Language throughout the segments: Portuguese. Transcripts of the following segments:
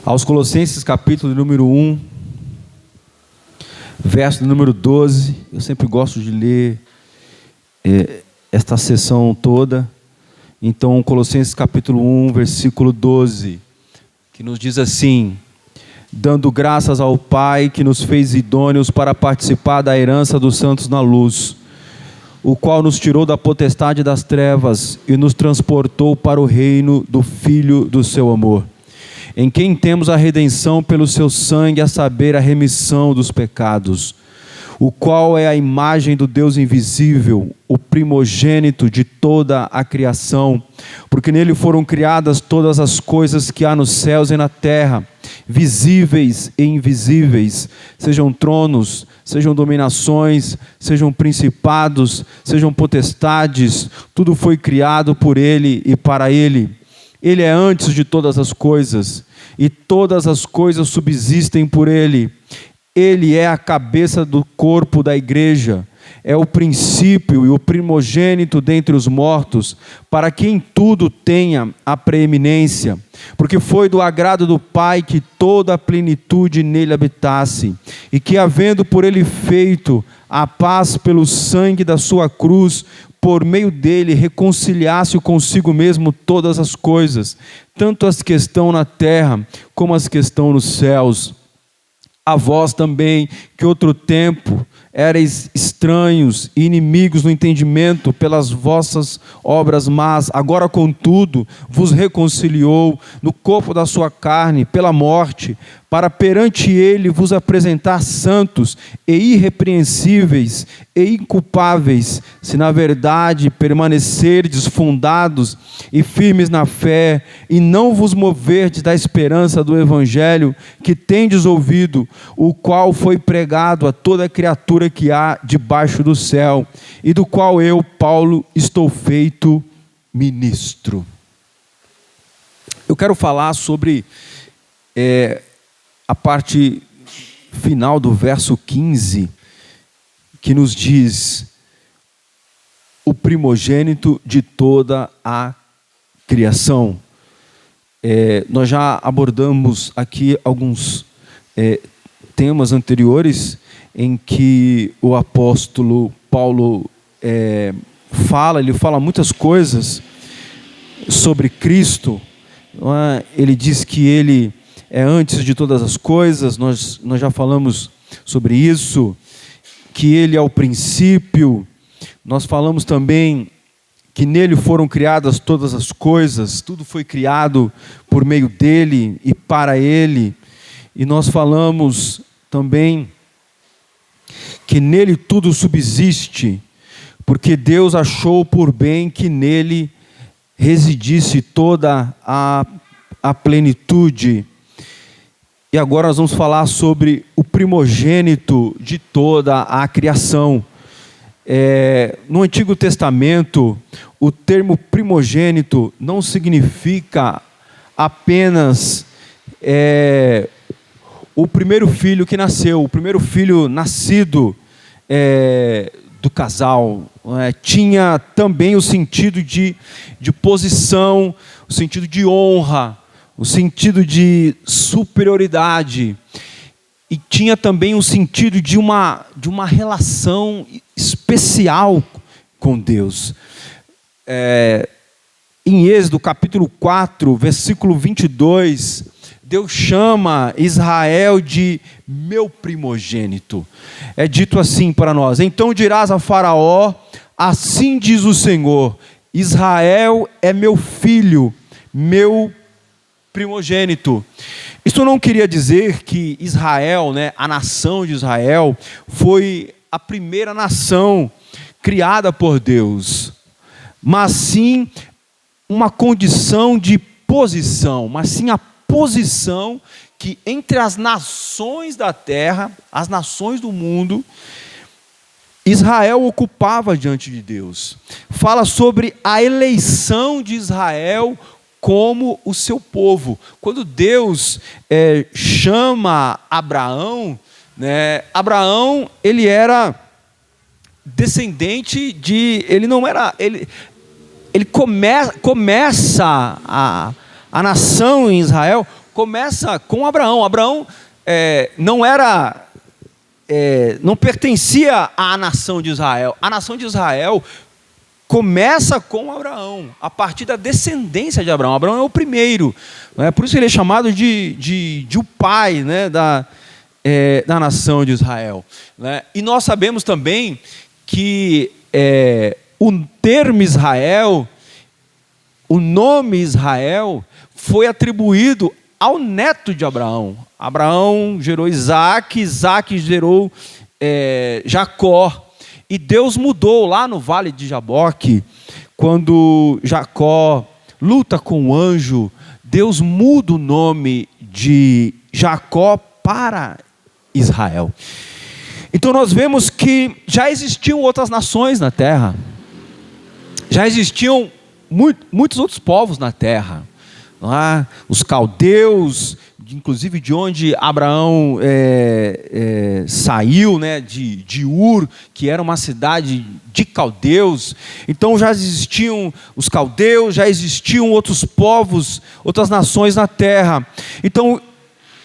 Aos Colossenses, capítulo número 1, verso número 12. Eu sempre gosto de ler esta sessão toda. Então, Colossenses capítulo 1, versículo 12, que nos diz assim: dando graças ao Pai que nos fez idôneos para participar da herança dos santos na luz, o qual nos tirou da potestade das trevas e nos transportou para o reino do Filho do seu amor, em quem temos a redenção pelo seu sangue, a saber, a remissão dos pecados, o qual é a imagem do Deus invisível, o primogênito de toda a criação, porque nele foram criadas todas as coisas que há nos céus e na terra, visíveis e invisíveis, sejam tronos, sejam dominações, sejam principados, sejam potestades, tudo foi criado por ele e para ele. Ele é antes de todas as coisas, e todas as coisas subsistem por ele. Ele é a cabeça do corpo da igreja, é o princípio e o primogênito dentre os mortos, para que em tudo tenha a preeminência, porque foi do agrado do Pai que toda a plenitude nele habitasse, e que, havendo por ele feito a paz pelo sangue da sua cruz, por meio dele reconciliasse consigo mesmo todas as coisas, tanto as que estão na terra como as que estão nos céus. A vós também, que outro tempo erais estranhos e inimigos no entendimento pelas vossas obras más, agora contudo vos reconciliou no corpo da sua carne pela morte, para perante ele vos apresentar santos e irrepreensíveis e inculpáveis, se na verdade permanecerdes fundados e firmes na fé, e não vos moverdes da esperança do evangelho que tendes ouvido, o qual foi pregado a toda criatura que há debaixo do céu, e do qual eu, Paulo, estou feito ministro. Eu quero falar sobre a parte final do verso 15, que nos diz: o primogênito de toda a criação. Nós já abordamos aqui alguns temas anteriores em que o apóstolo Paulo ele fala muitas coisas sobre Cristo. Ele diz que ele é antes de todas as coisas, nós já falamos sobre isso, que ele é o princípio. Nós falamos também que nele foram criadas todas as coisas, tudo foi criado por meio dele e para ele. E nós falamos também que nele tudo subsiste, porque Deus achou por bem que nele residisse toda a plenitude. E agora nós vamos falar sobre o primogênito de toda a criação. No Antigo Testamento, o termo primogênito não significa apenas o primeiro filho que nasceu, o primeiro filho nascido do casal. Tinha também o sentido de posição, o sentido de honra, o sentido de superioridade, e tinha também o sentido de uma relação especial com Deus. Em Êxodo capítulo 4, versículo 22, Deus chama Israel de meu primogênito. É dito assim para nós: então dirás a Faraó, assim diz o Senhor, Israel é meu filho, meu primogênito. Isso não queria dizer que Israel, a nação de Israel, foi a primeira nação criada por Deus, mas sim uma condição de posição, mas sim a posição que entre as nações da terra, as nações do mundo, Israel ocupava diante de Deus. Fala sobre a eleição de Israel como o seu povo. Quando Deus chama Abraão, Abraão, ele era descendente de... Ele não era... Ele começa a nação em Israel começa com Abraão. Abraão não pertencia à nação de Israel. A nação de Israel começa com Abraão, a partir da descendência de Abraão. Abraão é o primeiro, né? Por isso ele é chamado de o pai, né, da nação de Israel, né? E nós sabemos também que o termo Israel, o nome Israel, foi atribuído ao neto de Abraão. Abraão gerou Isaac, Isaac gerou Jacó. E Deus mudou lá no vale de Jaboque, quando Jacó luta com o anjo, Deus muda o nome de Jacó para Israel. Então nós vemos que já existiam outras nações na terra, já existiam muitos outros povos na terra, não é? Os caldeus, inclusive de onde Abraão saiu, né, de Ur, que era uma cidade de caldeus. Então já existiam os caldeus, já existiam outros povos, outras nações na terra. Então,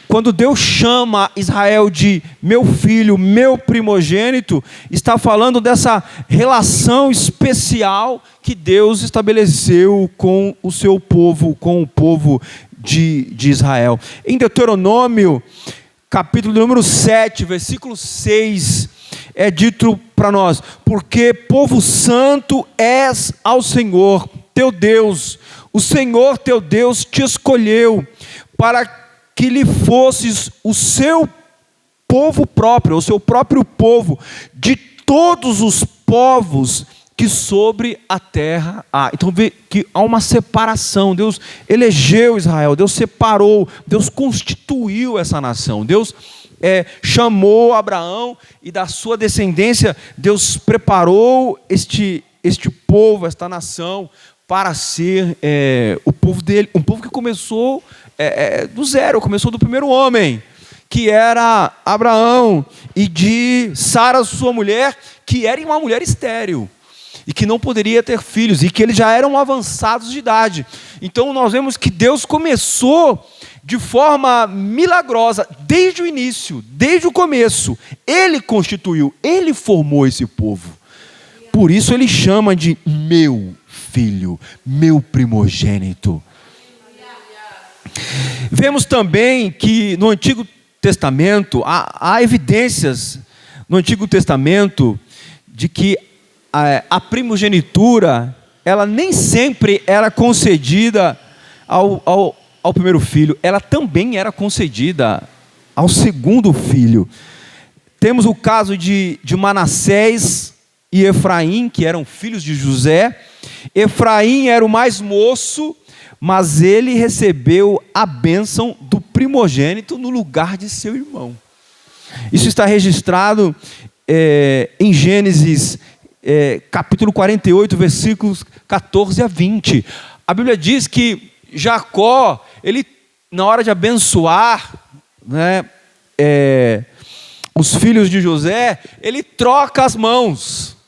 quando Deus chama Israel de meu filho, meu primogênito, está falando dessa relação especial que Deus estabeleceu com o seu povo, com o povo de Israel. Em Deuteronômio, capítulo número 7, versículo 6, é dito para nós: porque povo santo és ao Senhor teu Deus, o Senhor teu Deus te escolheu para que lhe fosses o seu povo próprio, o seu próprio povo, de todos os povos que sobre a terra há. Então vê que há uma separação. Deus elegeu Israel, Deus separou, Deus constituiu essa nação. Deus chamou Abraão e da sua descendência Deus preparou este povo, esta nação, para ser o povo dele, um povo que começou do zero, começou do primeiro homem, que era Abraão, e de Sara, sua mulher, que era uma mulher estéril, e que não poderia ter filhos, e que eles já eram avançados de idade. Então nós vemos que Deus começou de forma milagrosa, desde o início, desde o começo. Ele constituiu, ele formou esse povo. Por isso ele chama de meu filho, meu primogênito. Vemos também que no Antigo Testamento, há evidências no Antigo Testamento de que a primogenitura, ela nem sempre era concedida ao primeiro filho, ela também era concedida ao segundo filho. Temos o caso de Manassés e Efraim, que eram filhos de José. Efraim era o mais moço, mas ele recebeu a bênção do primogênito no lugar de seu irmão. Isso está registrado em Gênesis capítulo 48, versículos 14 a 20. A Bíblia diz que Jacó, ele, na hora de abençoar, né, os filhos de José, ele troca as mãos.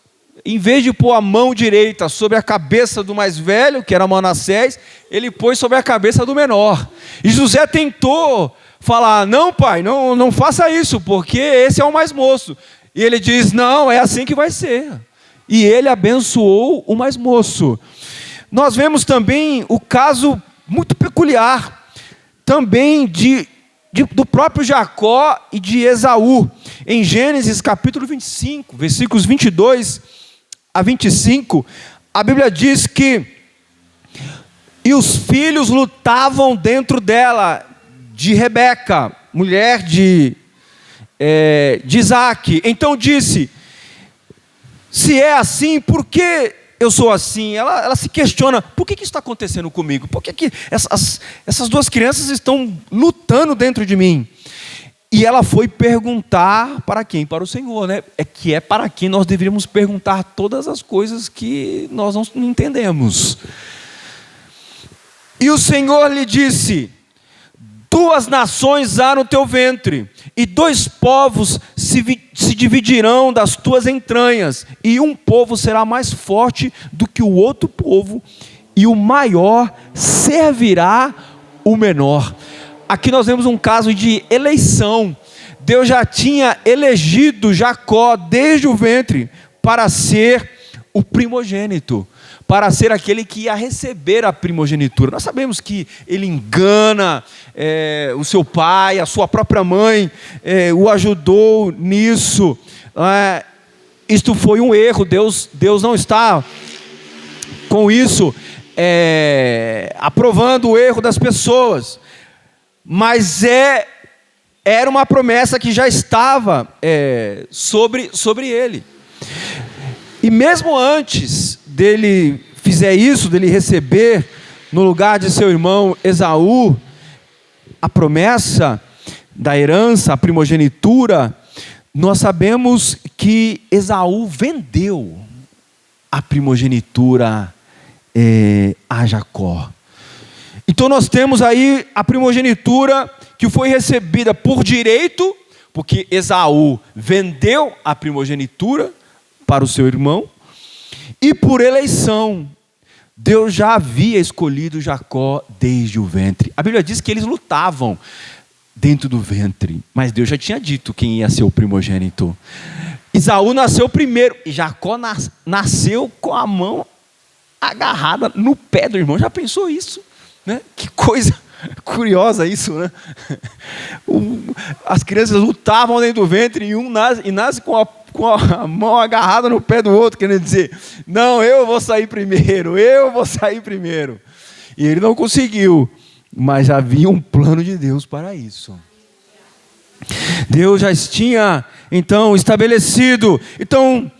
Em vez de pôr a mão direita sobre a cabeça do mais velho, que era Manassés, ele pôs sobre a cabeça do menor. E José tentou falar: não, pai, não faça isso, porque esse é o mais moço. E ele diz: não, é assim que vai ser. E ele abençoou o mais moço. Nós vemos também o caso muito peculiar, também do próprio Jacó e de Esaú. Em Gênesis capítulo 25, versículos 22 a 25, a Bíblia diz que e os filhos lutavam dentro dela, de Rebeca, mulher de Isaac. Então disse: se é assim, por que eu sou assim? Ela se questiona: por que isso está acontecendo comigo? Por que essas duas crianças estão lutando dentro de mim? E ela foi perguntar para quem? Para o Senhor, né? É para quem nós deveríamos perguntar todas as coisas que nós não entendemos. E o Senhor lhe disse: duas nações há no teu ventre, e dois povos se dividirão das tuas entranhas, e um povo será mais forte do que o outro povo, e o maior servirá o menor. aqui nós vemos um caso de eleição. Deus já tinha elegido Jacó desde o ventre para ser o primogênito, para ser aquele que ia receber a primogenitura. Nós sabemos que ele engana o seu pai, a sua própria mãe o ajudou nisso. Isto foi um erro. Deus não está com isso aprovando o erro das pessoas, mas era uma promessa que já estava sobre ele. E mesmo antes dele fizer isso, dele receber no lugar de seu irmão Esaú a promessa da herança, a primogenitura, nós sabemos que Esaú vendeu a primogenitura a Jacó. Então nós temos aí a primogenitura que foi recebida por direito, porque Esaú vendeu a primogenitura para o seu irmão, e por eleição. Deus já havia escolhido Jacó desde o ventre. A Bíblia diz que eles lutavam dentro do ventre, mas Deus já tinha dito quem ia ser o primogênito. Esaú nasceu primeiro, e Jacó nasceu com a mão agarrada no pé do irmão. Já pensou isso? Né? Que coisa curiosa isso, né? As crianças lutavam dentro do ventre e um nasce com a mão agarrada no pé do outro, querendo dizer, não, eu vou sair primeiro. E ele não conseguiu, mas havia um plano de Deus para isso. Deus já tinha, então, estabelecido. Então,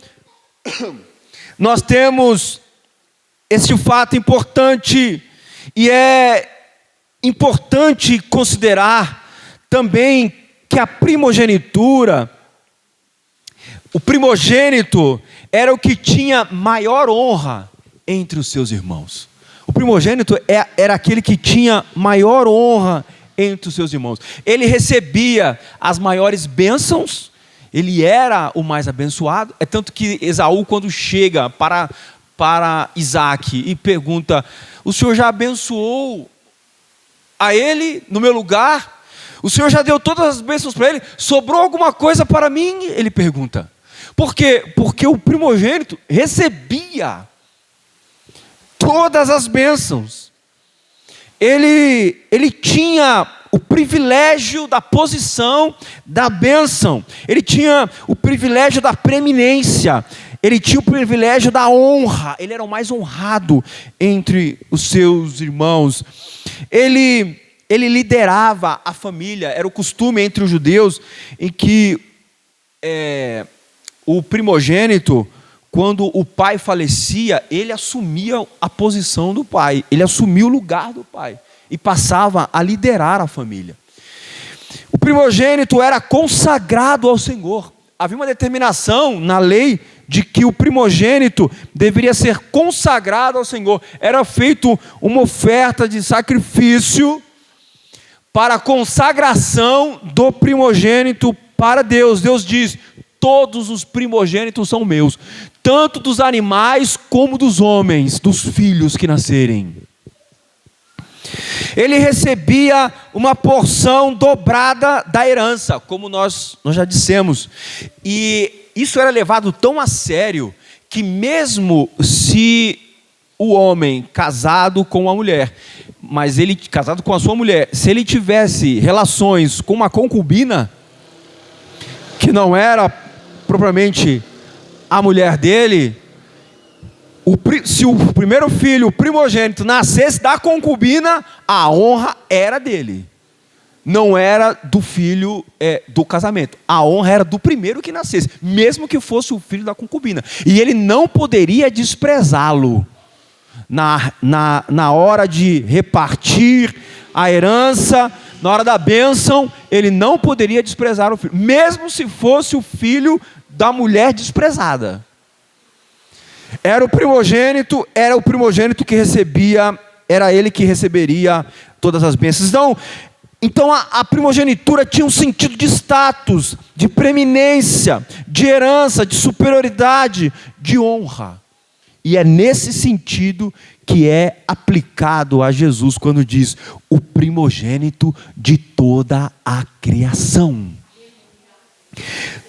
nós temos esse fato importante, e é importante considerar também que a primogenitura, o primogênito era o que tinha maior honra entre os seus irmãos. O primogênito era aquele que tinha maior honra entre os seus irmãos. Ele recebia as maiores bênçãos, ele era o mais abençoado. É tanto que Esaú, quando chega para Isaac e pergunta, o Senhor já abençoou a ele no meu lugar? O Senhor já deu todas as bênçãos para ele? Sobrou alguma coisa para mim? Ele pergunta. Por quê? Porque o primogênito recebia todas as bênçãos. Ele tinha o privilégio da posição da bênção. Ele tinha o privilégio da preeminência. Ele tinha o privilégio da honra. Ele era o mais honrado entre os seus irmãos. Ele liderava a família. Era o costume entre os judeus em que o primogênito, quando o pai falecia, ele assumia a posição do pai. Ele assumia o lugar do pai e passava a liderar a família. O primogênito era consagrado ao Senhor. Havia uma determinação na lei de que o primogênito deveria ser consagrado ao Senhor. Era feita uma oferta de sacrifício para a consagração do primogênito para Deus. Deus diz, todos os primogênitos são meus, tanto dos animais como dos homens, dos filhos que nascerem. Ele recebia uma porção dobrada da herança, como nós já dissemos. E isso era levado tão a sério que mesmo se o homem casado com uma mulher, mas ele casado com a sua mulher, se ele tivesse relações com uma concubina, que não era propriamente a mulher dele, se o primeiro filho, o primogênito, nascesse da concubina, a honra era dele. Não era do filho do casamento. A honra era do primeiro que nascesse, mesmo que fosse o filho da concubina. E ele não poderia desprezá-lo. Na hora de repartir a herança, na hora da bênção, ele não poderia desprezar o filho, mesmo se fosse o filho da mulher desprezada. Era o primogênito que recebia, era ele que receberia todas as bênçãos. Então a primogenitura tinha um sentido de status, de preeminência, de herança, de superioridade, de honra. E é nesse sentido que é aplicado a Jesus quando diz o primogênito de toda a criação.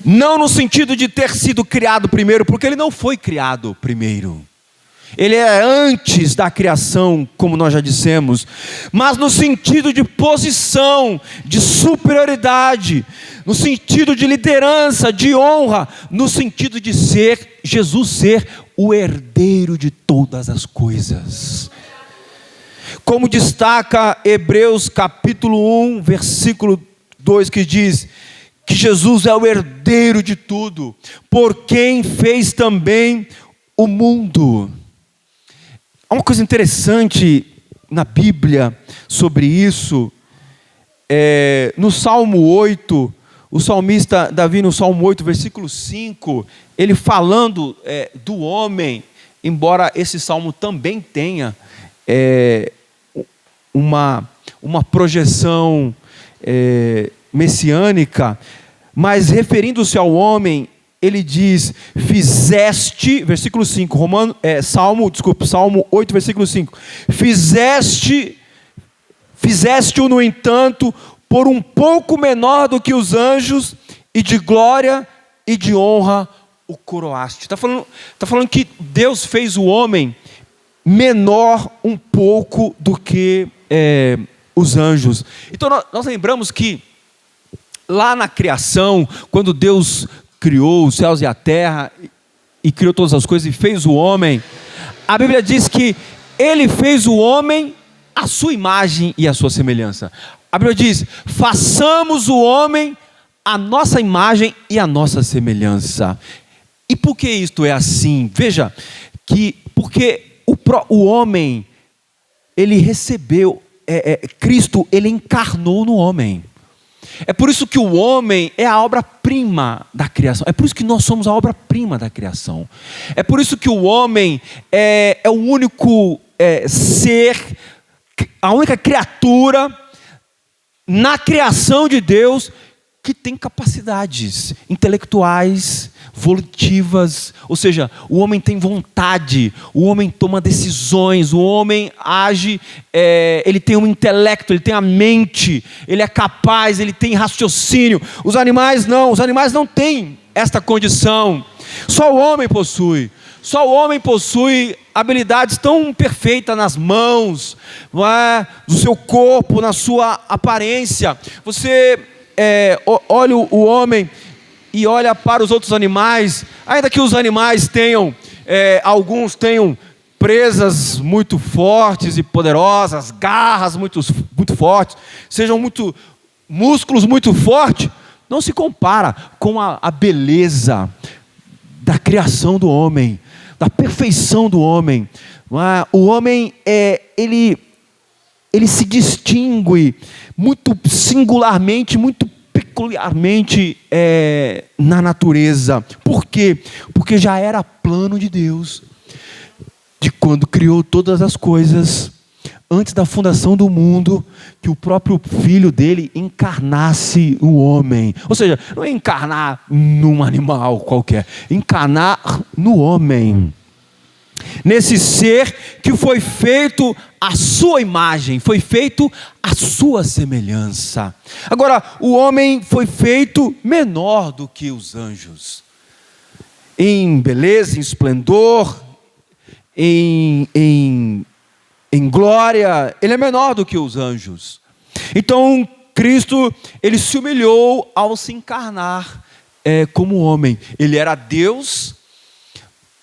Não no sentido de ter sido criado primeiro, porque ele não foi criado primeiro. Ele é antes da criação, como nós já dissemos, mas no sentido de posição, de superioridade, no sentido de liderança, de honra, no sentido de ser, Jesus ser o herdeiro de todas as coisas. Como destaca Hebreus capítulo 1, versículo 2, que diz que Jesus é o herdeiro de tudo, por quem fez também o mundo. Há uma coisa interessante na Bíblia sobre isso. No Salmo 8, o salmista Davi, no Salmo 8, versículo 5, ele falando do homem, embora esse salmo também tenha uma projeção messiânica, mas referindo-se ao homem, ele diz, fizeste, versículo 5, Salmo 8, versículo 5, fizeste-o, no entanto, por um pouco menor do que os anjos, e de glória e de honra o coroaste. Está falando que Deus fez o homem menor um pouco do que os anjos. Então nós lembramos que lá na criação, quando Deus criou os céus e a terra, e criou todas as coisas, e fez o homem, a Bíblia diz que ele fez o homem à sua imagem e à sua semelhança. A Bíblia diz, façamos o homem à nossa imagem e à nossa semelhança. E por que isto é assim? Veja, porque o homem, ele recebeu, Cristo, ele encarnou no homem. É por isso que o homem é a obra-prima da criação. É por isso que nós somos a obra-prima da criação. É por isso que o homem é o único ser, a única criatura na criação de Deus que tem capacidades intelectuais, volitivas, ou seja, o homem tem vontade, o homem toma decisões, o homem age, ele tem um intelecto, ele tem a mente, ele é capaz, ele tem raciocínio. Os animais não têm esta condição, só o homem possui. Só o homem possui habilidades tão perfeitas nas mãos, não é? Do seu corpo, na sua aparência. Você olha o homem e olha para os outros animais, ainda que os animais tenham, alguns tenham presas muito fortes e poderosas, garras muito fortes, sejam músculos muito fortes, não se compara com a beleza da criação do homem, da perfeição do homem. O homem, ele se distingue muito singularmente, muito peculiarmente na natureza. Por quê? Porque já era plano de Deus, de quando criou todas as coisas, antes da fundação do mundo, que o próprio Filho dele encarnasse o homem. Ou seja, não é encarnar num animal qualquer, encarnar no homem. Nesse ser que foi feito à sua imagem, foi feito à sua semelhança. Agora, o homem foi feito menor do que os anjos, em beleza, em esplendor, em glória, ele é menor do que os anjos. Então, Cristo, ele se humilhou ao se encarnar como homem. Ele era Deus,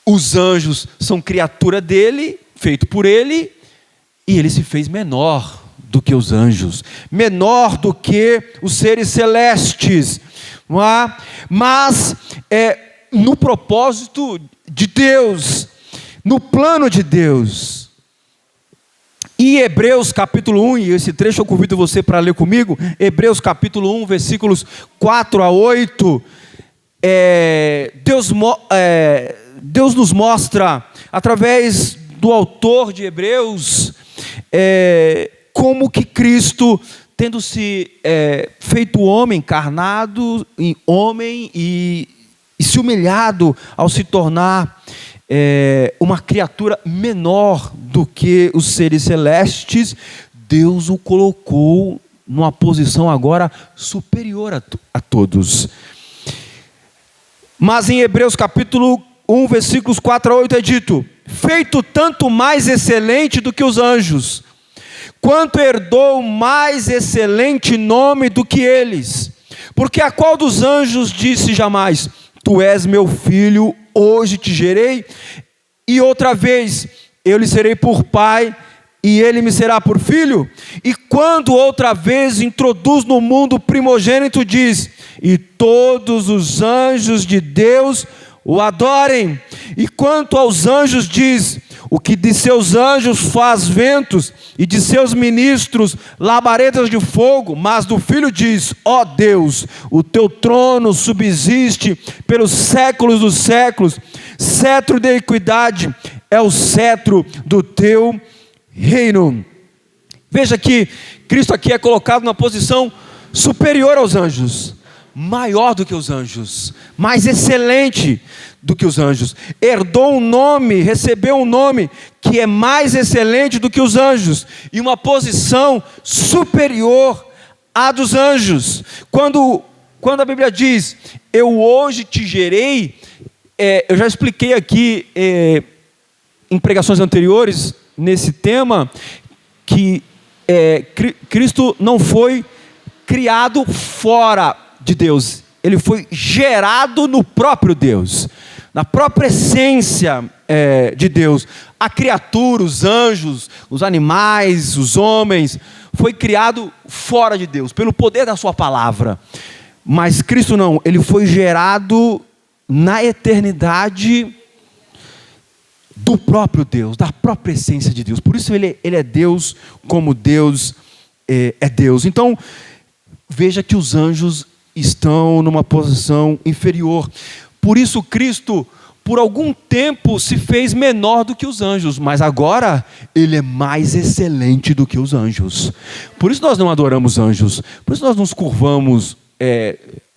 os anjos são criatura dele, feito por ele, e ele se fez menor do que os anjos, menor do que os seres celestes, não é? Mas no propósito de Deus, no plano de Deus. E Hebreus capítulo 1, e esse trecho eu convido você para ler comigo, Hebreus capítulo 1, versículos 4 a 8, Deus nos mostra, através do autor de Hebreus, como que Cristo, tendo se feito homem, encarnado em homem e se humilhado ao se tornar uma criatura menor do que os seres celestes, Deus o colocou numa posição agora superior a todos. Mas em Hebreus capítulo 1, versículos 4 a 8 é dito: feito tanto mais excelente do que os anjos, quanto herdou mais excelente nome do que eles. Porque a qual dos anjos disse jamais: tu és meu filho, hoje te gerei? E outra vez: eu lhe serei por pai, e ele me será por filho? E quando outra vez introduz no mundo o primogênito, diz: e todos os anjos de Deus o adorem. E quanto aos anjos diz: o que de seus anjos faz ventos, e de seus ministros labaredas de fogo. Mas do filho diz: ó Deus, o teu trono subsiste pelos séculos dos séculos, cetro de equidade é o cetro do teu reino. Veja que Cristo aqui é colocado numa posição superior aos anjos, maior do que os anjos, mais excelente do que os anjos. Herdou um nome, recebeu um nome que é mais excelente do que os anjos, e uma posição superior à dos anjos. Quando a Bíblia diz: eu hoje te gerei, eu já expliquei aqui em pregações anteriores nesse tema, que Cristo não foi criado fora de Deus, ele foi gerado no próprio Deus, na própria essência de Deus. A criatura, os anjos, os animais, os homens, foi criado fora de Deus, pelo poder da sua palavra. Mas Cristo não, ele foi gerado na eternidade do próprio Deus, da própria essência de Deus. Por isso ele é Deus, como Deus é Deus. Então, veja que os anjos estão numa posição inferior. Por isso Cristo, por algum tempo, se fez menor do que os anjos, mas agora ele é mais excelente do que os anjos. Por isso nós não adoramos anjos, por isso nós nos curvamos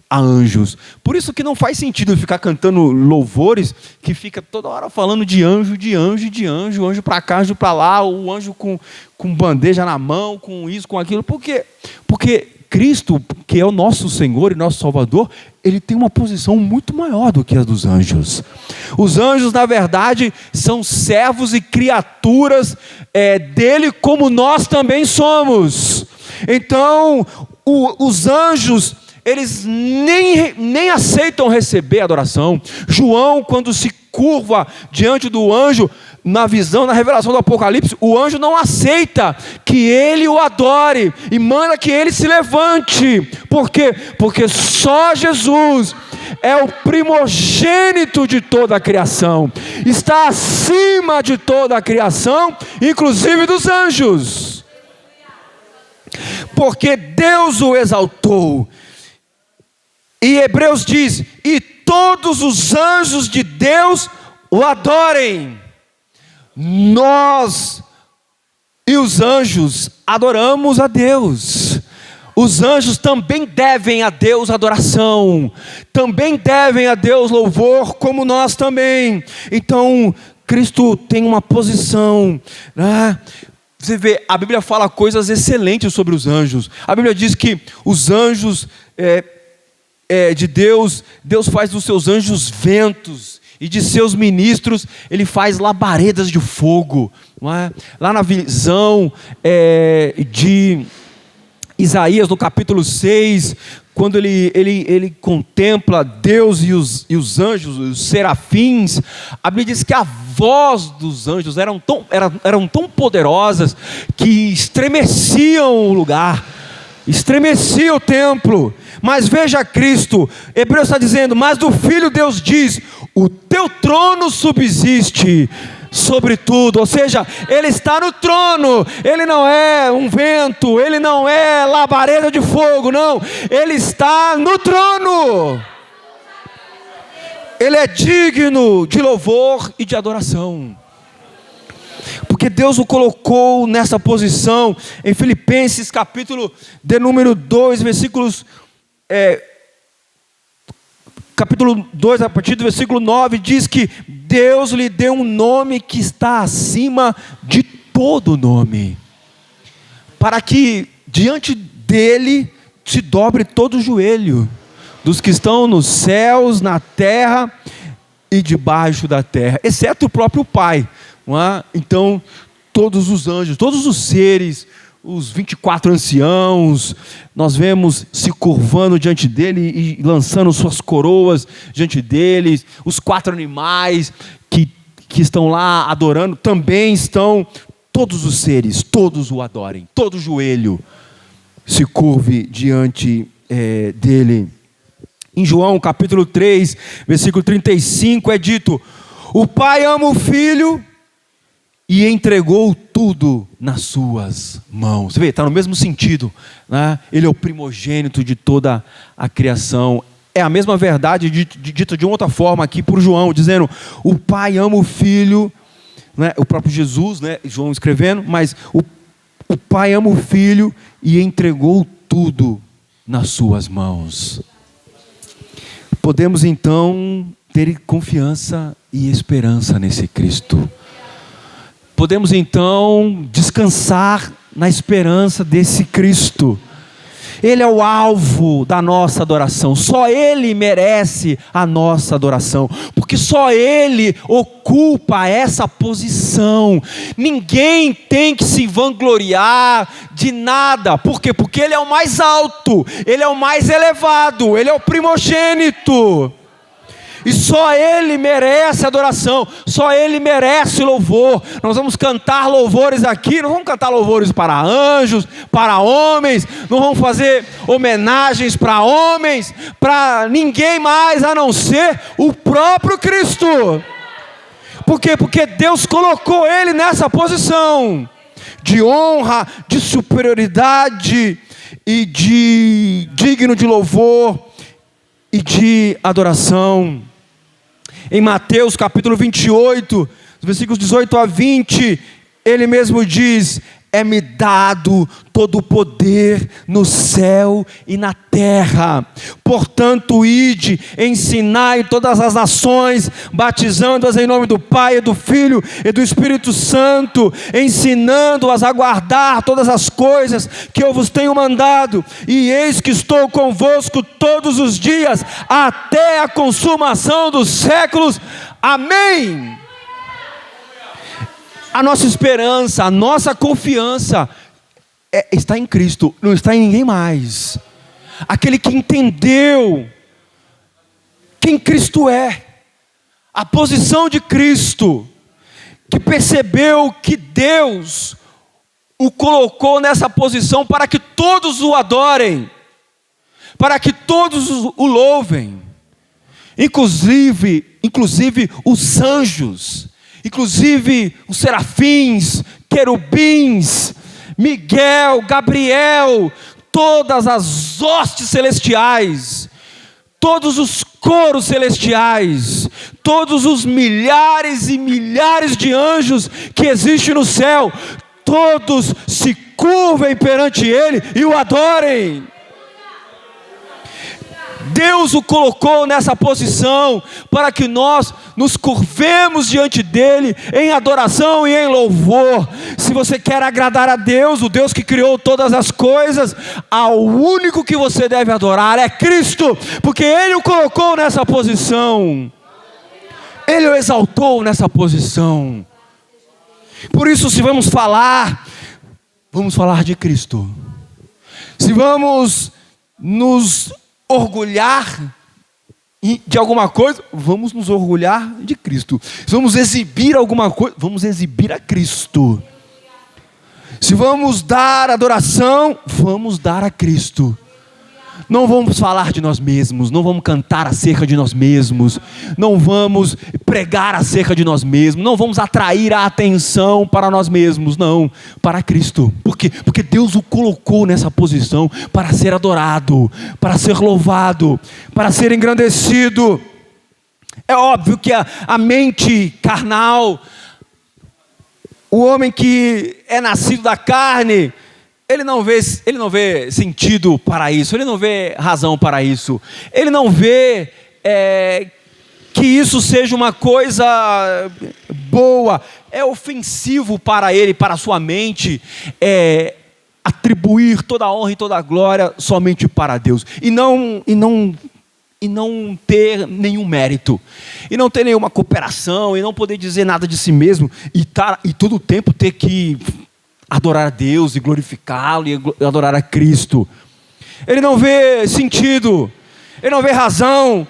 a anjos. Por isso que não faz sentido ficar cantando louvores que fica toda hora falando de anjo, de anjo, de anjo, anjo para cá, anjo para lá, o anjo com bandeja na mão, com isso, com aquilo. Por quê? Porque Cristo, que é o nosso Senhor e nosso Salvador, ele tem uma posição muito maior do que a dos anjos. Os anjos, na verdade, são servos e criaturas dele, como nós também somos. Então, os anjos, eles nem aceitam receber adoração. João, quando se curva diante do anjo, na visão, na revelação do Apocalipse, o anjo não aceita que ele o adore e manda que ele se levante. Por quê? Porque só Jesus é o primogênito de toda a criação, está acima de toda a criação, inclusive dos anjos, porque Deus o exaltou. E Hebreus diz: e todos os anjos de Deus o adorem. Nós e os anjos adoramos a Deus. Os anjos também devem a Deus adoração, também devem a Deus louvor, como nós também. Então, Cristo tem uma posição, né? Você vê, a Bíblia fala coisas excelentes sobre os anjos. A Bíblia diz que os anjos de Deus, Deus faz dos seus anjos ventos, e de seus ministros ele faz labaredas de fogo, não é? Lá na visão de Isaías, no capítulo 6, quando ele contempla Deus e os anjos, os serafins, a Bíblia diz que a voz dos anjos eram tão poderosas que estremeciam o lugar, estremecia o templo. Mas veja Cristo, Hebreus está dizendo: mas do Filho Deus diz: o teu trono subsiste sobre tudo. Ou seja, ele está no trono, ele não é um vento, ele não é labareda de fogo, não, ele está no trono, ele é digno de louvor e de adoração, porque Deus o colocou nessa posição. Em Filipenses capítulo de número 2, versículos capítulo 2, a partir do versículo 9, diz que Deus lhe deu um nome que está acima de todo nome, para que diante dele se dobre todo o joelho, dos que estão nos céus, na terra e debaixo da terra, exceto o próprio Pai, não é? Então, todos os anjos, todos os seres, os 24 anciãos, nós vemos se curvando diante dele e lançando suas coroas diante dele. Os 4 animais que estão lá adorando, também estão, todos os seres, todos o adorem, todo joelho se curve diante dele. Em João capítulo 3, versículo 35 é dito: o Pai ama o Filho e entregou tudo nas suas mãos. Você vê, está no mesmo sentido, né? Ele é o primogênito de toda a criação. É a mesma verdade dita de uma outra forma aqui por João, dizendo: o Pai ama o Filho, né? O próprio Jesus, né? João escrevendo, mas o Pai ama o Filho e entregou tudo nas suas mãos. Podemos então ter confiança e esperança nesse Cristo. Podemos então descansar na esperança desse Cristo. Ele é o alvo da nossa adoração, só Ele merece a nossa adoração, porque só Ele ocupa essa posição. Ninguém tem que se vangloriar de nada. Por quê? Porque Ele é o mais alto, Ele é o mais elevado, Ele é o primogênito. E só Ele merece adoração, só Ele merece louvor. Nós vamos cantar louvores aqui, não vamos cantar louvores para anjos, para homens, não vamos fazer homenagens para homens, para ninguém mais a não ser o próprio Cristo. Por quê? Porque Deus colocou Ele nessa posição de honra, de superioridade e de digno de louvor e de adoração. Em Mateus capítulo 28, versículos 18 a 20, Ele mesmo diz: é-me dado todo o poder no céu e na terra. Portanto, ide, ensinai todas as nações, batizando-as em nome do Pai, e do Filho e do Espírito Santo, ensinando-as a guardar todas as coisas que eu vos tenho mandado. E eis que estou convosco todos os dias, até a consumação dos séculos. Amém. A nossa esperança, a nossa confiança está em Cristo, não está em ninguém mais. Aquele que entendeu quem Cristo é, a posição de Cristo, que percebeu que Deus o colocou nessa posição para que todos o adorem, para que todos o louvem, inclusive os anjos, inclusive os serafins, querubins, Miguel, Gabriel, todas as hostes celestiais, todos os coros celestiais, todos os milhares e milhares de anjos que existem no céu, todos se curvem perante Ele e o adorem. Deus o colocou nessa posição para que nós nos curvemos diante dEle em adoração e em louvor. Se você quer agradar a Deus, o Deus que criou todas as coisas, ao único que você deve adorar é Cristo, porque Ele o colocou nessa posição, Ele o exaltou nessa posição. Por isso, se vamos falar de Cristo. Se vamos nos orgulhar de alguma coisa, vamos nos orgulhar de Cristo. Se vamos exibir alguma coisa, vamos exibir a Cristo. Se vamos dar adoração, vamos dar a Cristo. Não vamos falar de nós mesmos, não vamos cantar acerca de nós mesmos, não vamos pregar acerca de nós mesmos, não vamos atrair a atenção para nós mesmos, não, para Cristo. Por quê? Porque Deus o colocou nessa posição para ser adorado, para ser louvado, para ser engrandecido. É óbvio que a mente carnal, o homem que é nascido da carne, ele não vê sentido para isso, ele não vê razão para isso, ele não vê que isso seja uma coisa boa. É ofensivo para ele, para a sua mente, atribuir toda a honra e toda a glória somente para Deus, e não ter nenhum mérito, e não ter nenhuma cooperação, e não poder dizer nada de si mesmo, e todo o tempo ter que adorar a Deus, e glorificá-lo, e adorar a Cristo. Ele não vê sentido, ele não vê razão,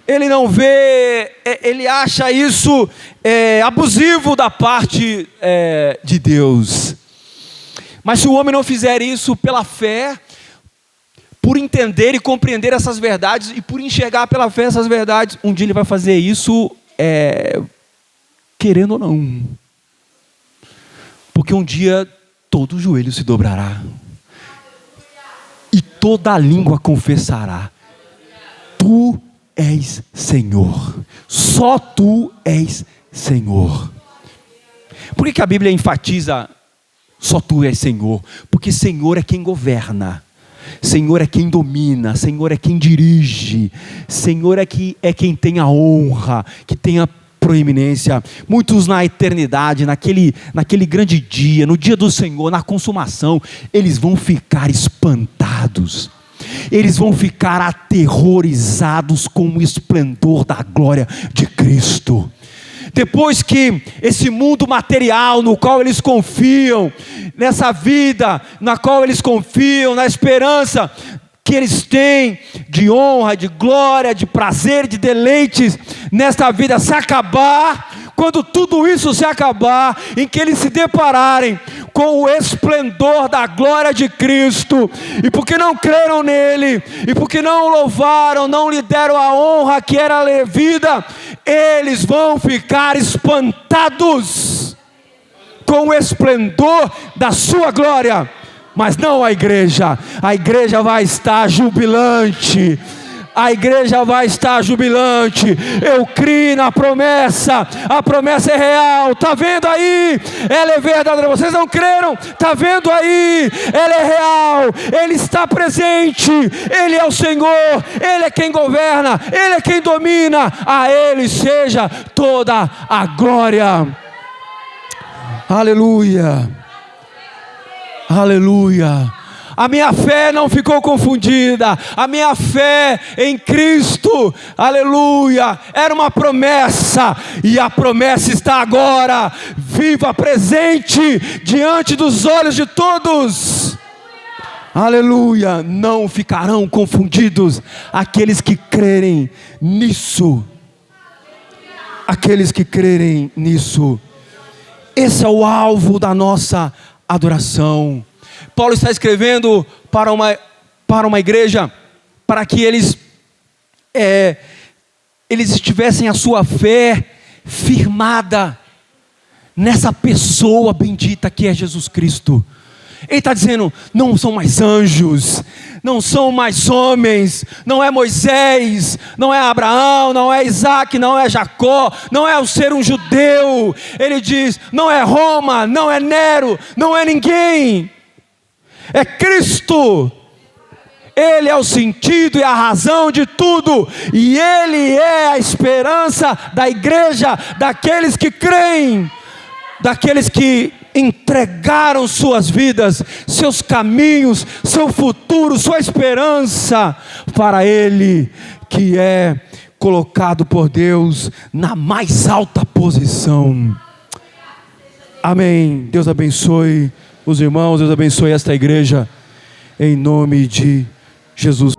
ele não vê, ele acha isso abusivo da parte de Deus. Mas se o homem não fizer isso pela fé, por entender e compreender essas verdades, e por enxergar pela fé essas verdades, um dia ele vai fazer isso querendo ou não. Porque um dia todo joelho se dobrará, e toda língua confessará: Tu és Senhor, só Tu és Senhor. Por que a Bíblia enfatiza só Tu és Senhor? Porque Senhor é quem governa, Senhor é quem domina, Senhor é quem dirige, Senhor é quem tem a honra, que tem a proeminência. Muitos na eternidade, naquele grande dia, no dia do Senhor, na consumação, eles vão ficar espantados, eles vão ficar aterrorizados com o esplendor da glória de Cristo. Depois que esse mundo material no qual eles confiam, nessa vida na qual eles confiam, na esperança que eles têm de honra, de glória, de prazer, de deleites nesta vida se acabar, quando tudo isso se acabar, em que eles se depararem com o esplendor da glória de Cristo, e porque não creram nele, e porque não o louvaram, não lhe deram a honra que era devida, eles vão ficar espantados com o esplendor da sua glória. Mas não a igreja vai estar jubilante, a igreja vai estar jubilante. Eu criei na promessa, a promessa é real, está vendo aí? Ela é verdadeira, vocês não creram? Está vendo aí? Ela é real, Ele está presente, Ele é o Senhor, Ele é quem governa, Ele é quem domina, a Ele seja toda a glória. Aleluia, aleluia. A minha fé não ficou confundida, a minha fé em Cristo, aleluia, era uma promessa, e a promessa está agora, viva, presente, diante dos olhos de todos, aleluia. Não ficarão confundidos aqueles que crerem nisso, aqueles que crerem nisso. Esse é o alvo da nossa adoração. Paulo está escrevendo para uma igreja, para que eles tivessem a sua fé firmada nessa pessoa bendita que é Jesus Cristo. Ele está dizendo: não são mais anjos, não são mais homens, não é Moisés, não é Abraão, não é Isaac, não é Jacó, não é o ser um judeu. Ele diz: não é Roma, não é Nero, não é ninguém. É Cristo, Ele é o sentido e a razão de tudo, e Ele é a esperança da igreja, daqueles que creem, daqueles que entregaram suas vidas, seus caminhos, seu futuro, sua esperança para Ele, que é colocado por Deus na mais alta posição. Amém. Deus abençoe os irmãos, Deus abençoe esta igreja, em nome de Jesus.